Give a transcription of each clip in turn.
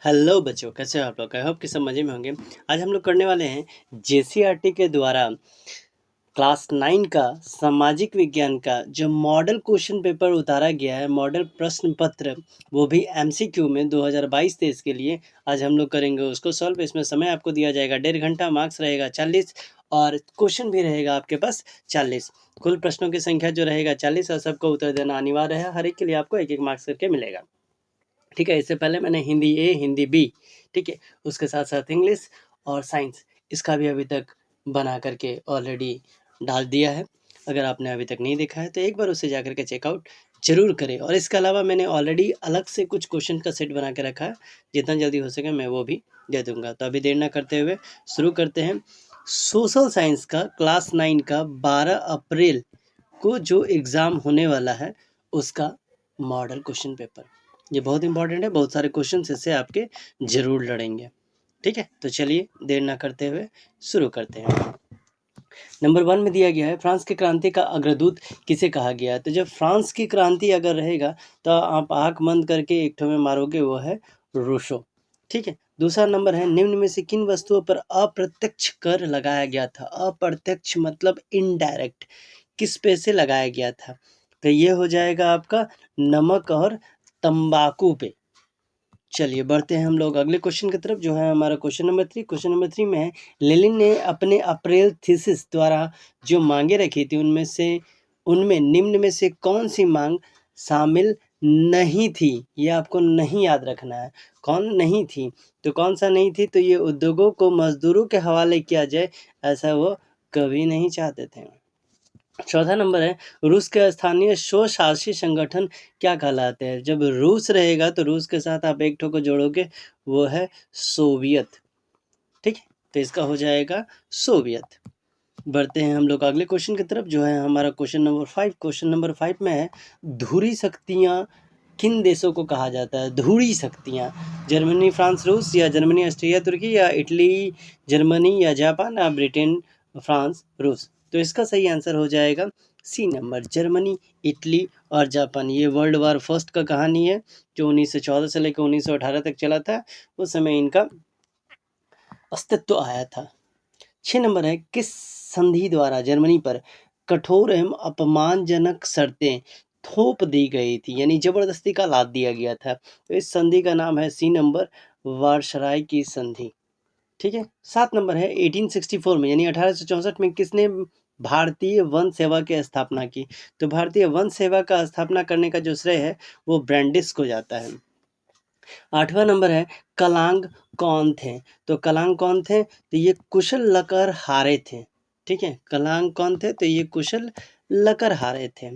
Hello बच्चों, कैसे हो आप लोग? आई होप कि सब मज़े में होंगे। आज हम लोग करने वाले हैं जेसीईआरटी के द्वारा क्लास 9 का सामाजिक विज्ञान का जो मॉडल क्वेश्चन पेपर उतारा गया है, मॉडल प्रश्न पत्र, वो भी एमसीक्यू में 2022-23 के लिए आज हम लोग करेंगे उसको सॉल्व। इसमें समय आपको दिया जाएगा 1.5 घंटा, मार्क्स रहेगा 40 और क्वेश्चन भी रहेगा आपके पास 40। कुल प्रश्नों की संख्या जो रहेगा 40 और सबको उत्तर देना अनिवार्य है। हर एक के लिए आपको 1-1 मार्क्स करके मिलेगा। ठीक है, इससे पहले मैंने हिंदी ए, हिंदी बी, ठीक है, उसके साथ साथ इंग्लिश और साइंस, इसका भी अभी तक बना करके ऑलरेडी डाल दिया है। अगर आपने अभी तक नहीं देखा है तो एक बार उसे जा करके चेकआउट जरूर करें। और इसके अलावा मैंने ऑलरेडी अलग से कुछ क्वेश्चन का सेट बना के रखा है, जितना जल्दी हो सके मैं वो भी दे दूंगा। तो अभी देर ना करते हुए शुरू करते हैं। सोशल साइंस का क्लास 9 का 12 अप्रैल को जो एग्ज़ाम होने वाला है उसका मॉडल क्वेश्चन पेपर, ये बहुत इंपॉर्टेंट है। बहुत सारे क्वेश्चन इससे आपके जरूर लड़ेंगे। ठीक है, तो चलिए देर ना करते हुए शुरू करते हैं। नंबर 1 में दिया गया है फ्रांस की क्रांति का अग्रदूत किसे कहा गया है। तो जब फ्रांस की क्रांति अगर रहेगा तो आप आंख बंद करके एक ठो में मारोगे, वो है रूसो। ठीक है, दूसरा नंबर है निम्न में से किन वस्तुओं पर अप्रत्यक्ष कर लगाया गया था। अप्रत्यक्ष मतलब इनडायरेक्ट, किस पे से लगाया गया था। तो ये हो जाएगा आपका नमक और तंबाकू पे। चलिए बढ़ते हैं हम लोग अगले क्वेश्चन की तरफ, जो है हमारा क्वेश्चन नंबर 3। क्वेश्चन नंबर 3 में है लेनिन ने अपने अप्रैल थीसिस द्वारा जो मांगे रखी थी उनमें निम्न में से कौन सी मांग शामिल नहीं थी। ये आपको नहीं याद रखना है, कौन नहीं थी। तो कौन सा नहीं थी, तो ये उद्योगों को मजदूरों के हवाले किया जाए, ऐसा वो कभी नहीं चाहते थे। चौथा नंबर है रूस के स्थानीय स्वशासी संगठन क्या कहलाते हैं। जब रूस रहेगा तो रूस के साथ आप एक ठो को जोड़ोगे, वो है सोवियत। ठीक है, तो इसका हो जाएगा सोवियत। बढ़ते हैं हम लोग अगले क्वेश्चन की तरफ, जो है हमारा क्वेश्चन नंबर 5। क्वेश्चन नंबर 5 में है धुरी शक्तियाँ किन देशों को कहा जाता है। धुरी शक्तियाँ, जर्मनी, फ्रांस, रूस, या जर्मनी, ऑस्ट्रिया, तुर्की, या इटली, जर्मनी, या जापान, या ब्रिटेन, फ्रांस, रूस। तो इसका सही आंसर हो जाएगा सी नंबर, जर्मनी, इटली और जापान। ये वर्ल्ड वार फर्स्ट का कहानी है जो 1914 से लेकर 1918 तक चला था। उस समय इनका अस्तित्व आया था। 6 नंबर है किस संधि द्वारा जर्मनी पर कठोर एवं अपमानजनक शर्तें थोप दी गई थी, यानी जबरदस्ती का लाद दिया गया था। तो इस संधि का नाम है सी नंबर, वार्शराय की संधि। ठीक है, 7 नंबर है 1864 में यानी 1864 में किसने भारतीय वन सेवा की स्थापना की। तो भारतीय वन सेवा का स्थापना करने का जो श्रेय है वो ब्रांडिस को जाता है। 8वां नंबर है कलांग कौन थे। तो कलांग कौन थे, तो ये कुशल लकड़हारे थे। ठीक है, कलांग कौन थे, तो ये कुशल लकड़हारे थे।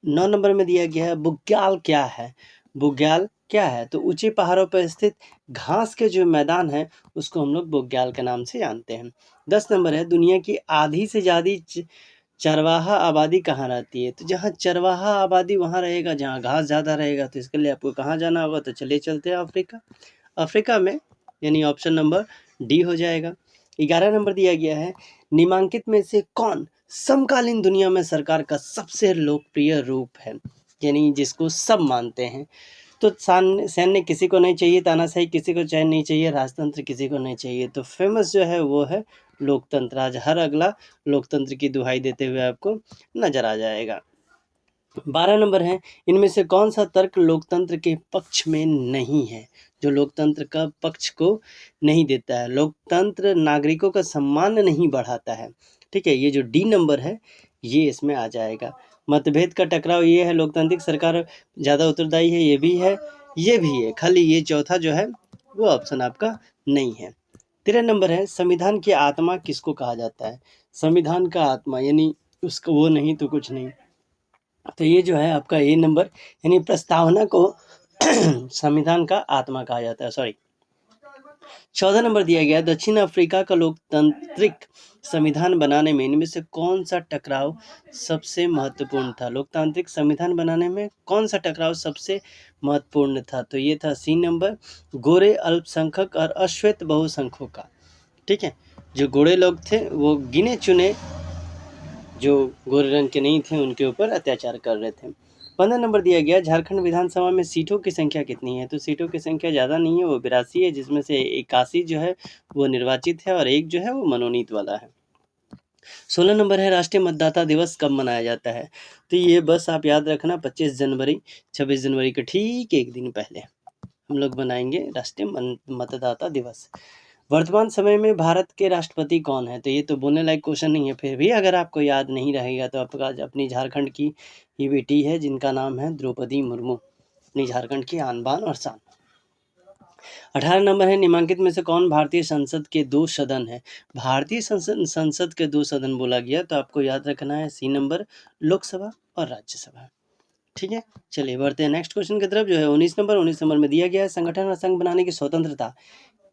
9 नंबर में दिया गया है बुग्याल क्या है। बुग्याल क्या है, तो ऊंचे पहाड़ों पर स्थित घास के जो मैदान है उसको हम लोग बुग्याल के नाम से जानते हैं। 10 नंबर है दुनिया की आधी से ज़्यादा चरवाहा आबादी कहाँ रहती है। तो जहाँ चरवाहा आबादी वहाँ रहेगा जहाँ घास ज़्यादा रहेगा। तो इसके लिए आपको कहाँ जाना होगा, तो चलिए चलते हैं अफ्रीका। अफ्रीका में, यानी ऑप्शन नंबर डी हो जाएगा। 11 नंबर दिया गया है निम्नलिखित में से कौन समकालीन दुनिया में सरकार का सबसे लोकप्रिय रूप है, यानी जिसको सब मानते हैं। तो सैन्य किसी को नहीं चाहिए, तानाशाही किसी को चैन नहीं चाहिए, राजतंत्र किसी को नहीं चाहिए। तो फेमस जो है वो है लोकतंत्र। आज हर अगला लोकतंत्र की दुहाई देते हुए आपको नजर आ जाएगा। 12 नंबर है इनमें से कौन सा तर्क लोकतंत्र के पक्ष में नहीं है, जो लोकतंत्र का पक्ष को नहीं देता है। लोकतंत्र नागरिकों का सम्मान नहीं बढ़ाता है। ठीक है, ये जो डी नंबर है ये इसमें आ जाएगा। मतभेद का टकराव ये है, लोकतांत्रिक सरकार ज़्यादा उत्तरदायी है, ये भी है, ये भी है, खाली ये चौथा जो है वो ऑप्शन आपका नहीं है। 13 नंबर है संविधान की आत्मा किसको कहा जाता है। संविधान का आत्मा यानी उसको वो नहीं तो कुछ नहीं। तो ये जो है आपका ए नंबर, यानी प्रस्तावना को संविधान का आत्मा कहा जाता है। सॉरी, 14 नंबर दिया गया दक्षिण अफ्रीका का लोकतांत्रिक संविधान बनाने में इनमें से कौन सा टकराव सबसे महत्वपूर्ण था। लोकतांत्रिक संविधान बनाने में कौन सा टकराव सबसे महत्वपूर्ण था, तो ये था सी नंबर, गोरे अल्पसंख्यक और अश्वेत बहुसंख्यकों का। ठीक है, जो गोरे लोग थे वो गिने चुने जो गोरे रंग के नहीं थे उनके ऊपर अत्याचार कर रहे थे। 15 नंबर दिया गया, झारखंड विधानसभा में सीटों की संख्या कितनी है? तो सीटों की संख्या ज़्यादा नहीं है, वो 82 है, जिसमें से 81 जो है वो निर्वाचित है और 1 जो है वो मनोनीत वाला है। 16 नंबर है, राष्ट्रीय मतदाता दिवस कब मनाया जाता है? तो ये बस आप याद रखना 25 जनवरी, 26 जनवरी के ठीक एक दिन पहले हम लोग मनाएंगे राष्ट्रीय मतदाता दिवस। वर्तमान समय में भारत के राष्ट्रपति कौन है? तो ये तो बोलने लायक क्वेश्चन नहीं है, फिर भी अगर आपको याद नहीं रहेगा तो आपका अपनी झारखंड की ही बेटी है जिनका नाम है द्रौपदी मुर्मू, अपनी झारखंड की आन बान और शान। 18 नंबर है, निम्नलिखित में से कौन भारतीय संसद के 2 सदन है? भारतीय संसद के 2 सदन बोला गया तो आपको याद रखना है सी नंबर, लोकसभा और राज्यसभा। ठीक है, चलिए बढ़ते हैं नेक्स्ट क्वेश्चन की तरफ, जो है 19 नंबर में दिया गया है, संगठन और संघ बनाने की स्वतंत्रता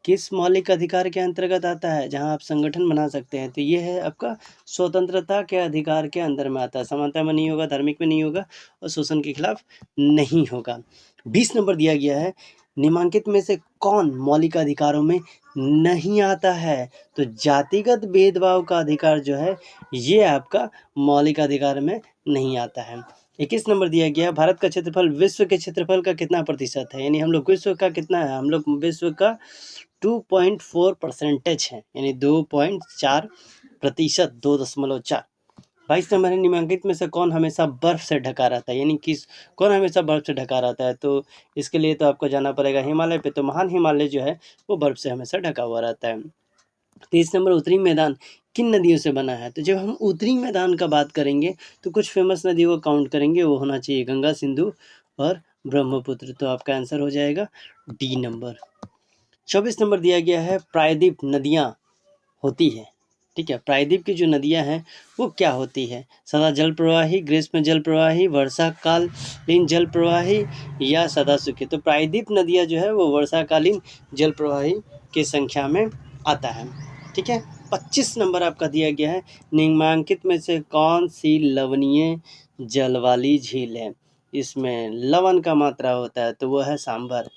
किस मौलिक अधिकार के अंतर्गत आता है? जहां आप संगठन बना सकते हैं, तो ये है आपका स्वतंत्रता के अधिकार के अंदर में आता है। समानता में नहीं होगा, धार्मिक में नहीं होगा और शोषण के खिलाफ नहीं होगा। 20 नंबर दिया गया है, निम्नलिखित में से कौन मौलिक अधिकारों में नहीं आता है? तो जातिगत भेदभाव का अधिकार जो है ये आपका मौलिक अधिकार में नहीं आता है। 21 नंबर दिया गया, भारत का क्षेत्रफल विश्व के क्षेत्रफल का कितना प्रतिशत है? यानी हम लोग विश्व का कितना है, हम लोग विश्व का 2.4% है, यानी 2.4%, 2.4। 22 नंबर है, निम्नलिखित में से कौन हमेशा बर्फ से ढका रहता है? यानी कौन हमेशा बर्फ से ढका रहता है? तो इसके लिए तो आपको जाना पड़ेगा हिमालय पे, तो महान हिमालय जो है वो बर्फ से हमेशा ढका हुआ रहता है। 23 नंबर, उत्तरी मैदान किन नदियों से बना है? तो जब हम उत्तरी मैदान का बात करेंगे तो कुछ फेमस नदियों को काउंट करेंगे, वो होना चाहिए गंगा, सिंधु और ब्रह्मपुत्र। तो आपका आंसर हो जाएगा डी नंबर। 24 नंबर दिया गया है, प्रायद्वीप नदियाँ होती है, ठीक है, प्रायद्वीप की जो नदियाँ हैं वो क्या होती है? सदा जल प्रवाही, ग्रीष्म जल प्रवाही, वर्षाकालीन जल प्रवाही या सदा सूखी? तो प्रायद्वीप नदियाँ जो है वो वर्षाकालीन जल प्रवाही की संख्या में आता है। ठीक है, 25 नंबर आपका दिया गया है, निम्नलिखित में से कौन सी लवणीय जल वाली झील है? इसमें लवण का मात्रा होता है तो वो है सांभर,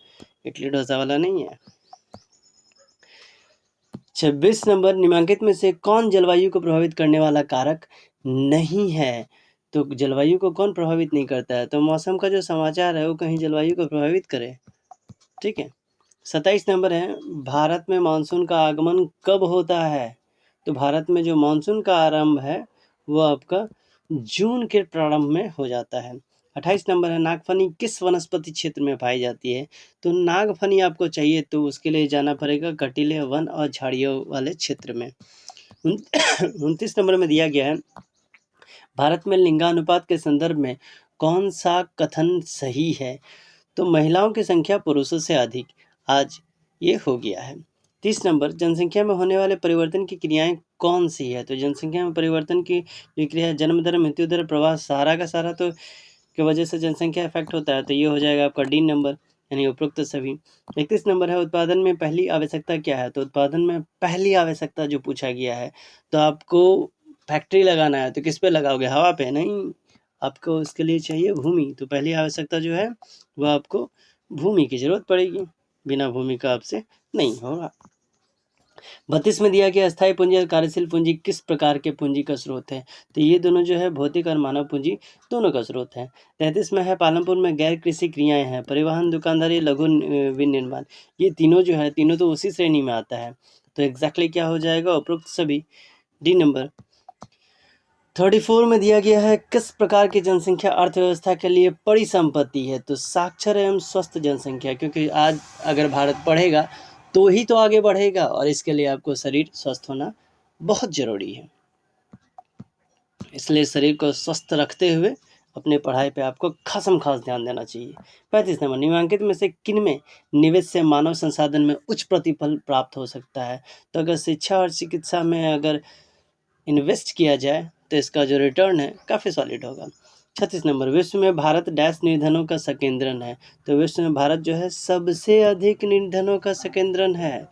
इडली डोसा वाला नहीं है। 26 नंबर, निम्नलिखित में से कौन जलवायु को प्रभावित करने वाला कारक नहीं है? तो जलवायु को कौन प्रभावित नहीं करता है? तो मौसम का जो समाचार है वो कहीं जलवायु को प्रभावित करे। ठीक है, 27 नंबर है, भारत में मानसून का आगमन कब होता है? तो भारत में जो मानसून का आरंभ है वो आपका जून के प्रारंभ में हो जाता है। 28 नंबर है, नागफनी किस वनस्पति क्षेत्र में पाई जाती है? तो नागफनी आपको चाहिए तो उसके लिए जाना पड़ेगा कटीले वन और झाड़ियों वाले क्षेत्र में। 29 नंबर में दिया गया है, भारत में लिंगानुपात के संदर्भ में कौन सा कथन सही है? तो महिलाओं की संख्या पुरुषों से अधिक, आज ये हो गया है। 30 नंबर, जनसंख्या में होने वाले परिवर्तन की क्रियाएं कौन सी है? तो जनसंख्या में परिवर्तन की जो क्रिया है, जन्म दर, मृत्यु दर, प्रवाह, सारा का सारा तो की वजह से जनसंख्या इफेक्ट होता है, तो ये हो जाएगा आपका डी नंबर, यानी उपरोक्त सभी। 31 नंबर है, उत्पादन में पहली आवश्यकता क्या है? तो उत्पादन में पहली आवश्यकता जो पूछा गया है, तो आपको फैक्ट्री लगाना है तो किस पे लगाओगे? हवा पे नहीं, आपको उसके लिए चाहिए भूमि। तो पहली आवश्यकता जो है वो आपको भूमि की जरूरत पड़ेगी, बिना भूमि का आपसे नहीं होगा। 32 में दिया गया, अस्थायी पूंजी और कार्यशील पूंजी किस प्रकार के पूंजी का स्रोत है? तो ये दोनों जो है भौतिक और मानव पूंजी दोनों का स्रोत है। 33 में है, पालमपुर में गैर कृषि क्रियाएं हैं, परिवहन, दुकानदारी, लघु विनिर्माण, ये तीनों जो है तीनों तो उसी श्रेणी में आता है, तो एग्जैक्टली क्या हो जाएगा? उपरोक्त सभी, डी नंबर। 34 में दिया गया है, किस प्रकार की जनसंख्या अर्थव्यवस्था के लिए बड़ी संपत्ति है? तो साक्षर एवं स्वस्थ जनसंख्या, क्योंकि आज अगर भारत पढ़ेगा तो ही तो आगे बढ़ेगा और इसके लिए आपको शरीर स्वस्थ होना बहुत जरूरी है, इसलिए शरीर को स्वस्थ रखते हुए अपने पढ़ाई पे आपको खास ध्यान देना चाहिए। 35 नंबर, निम्नलिखित में से किन में निवेश से मानव संसाधन में उच्च प्रतिफल प्राप्त हो सकता है? तो अगर शिक्षा और चिकित्सा में अगर इन्वेस्ट किया जाए तो इसका जो रिटर्न है काफ़ी सॉलिड होगा। 36 नंबर, विश्व में भारत डैश निर्धनों का संकेंद्रण है? तो विश्व में भारत जो है सबसे अधिक निर्धनों का संकेंद्रण है।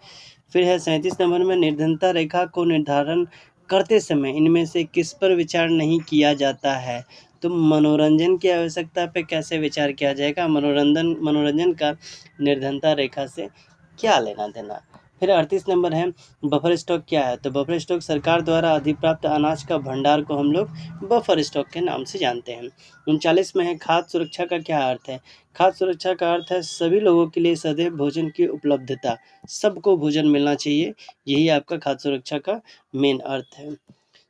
फिर है 37 नंबर में, निर्धनता रेखा को निर्धारण करते समय इनमें से किस पर विचार नहीं किया जाता है? तो मनोरंजन की आवश्यकता पे कैसे विचार किया जाएगा? मनोरंजन का निर्धनता रेखा से क्या लेना देना? फिर 38 नंबर है बफर स्टॉक क्या है? तो बफर स्टॉक सरकार द्वारा अधिप्राप्त अनाज का भंडार को हम लोग बफर स्टॉक के नाम से जानते हैं। 39 में है खाद्य सुरक्षा का क्या अर्थ है? खाद्य सुरक्षा का अर्थ है सभी लोगों के लिए सदैव भोजन की उपलब्धता, सबको भोजन मिलना चाहिए, यही आपका खाद्य सुरक्षा का मेन अर्थ है।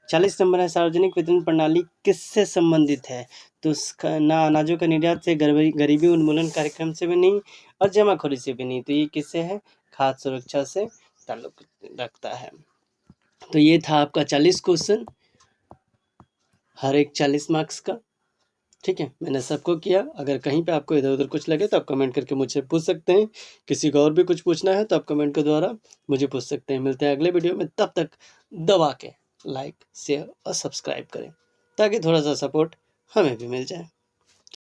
40 नंबर है सार्वजनिक वितरण प्रणाली किससे संबंधित है? तो उसका ना अनाजों का निर्यात से, गरीबी उन्मूलन कार्यक्रम से भी नहीं और जमाखोरी से भी नहीं, तो ये किससे है? खाद्य सुरक्षा से ताल्लुक रखता है। तो ये था आपका 40 क्वेश्चन, हर एक 40 मार्क्स का। ठीक है, मैंने सबको किया। अगर कहीं पे आपको इधर उधर कुछ लगे तो आप कमेंट करके मुझसे पूछ सकते हैं। किसी को और भी कुछ पूछना है तो आप कमेंट के द्वारा मुझे पूछ सकते हैं। मिलते हैं अगले वीडियो में, तब तक दबा के लाइक, शेयर और सब्सक्राइब करें ताकि थोड़ा सा सपोर्ट हमें भी मिल जाए।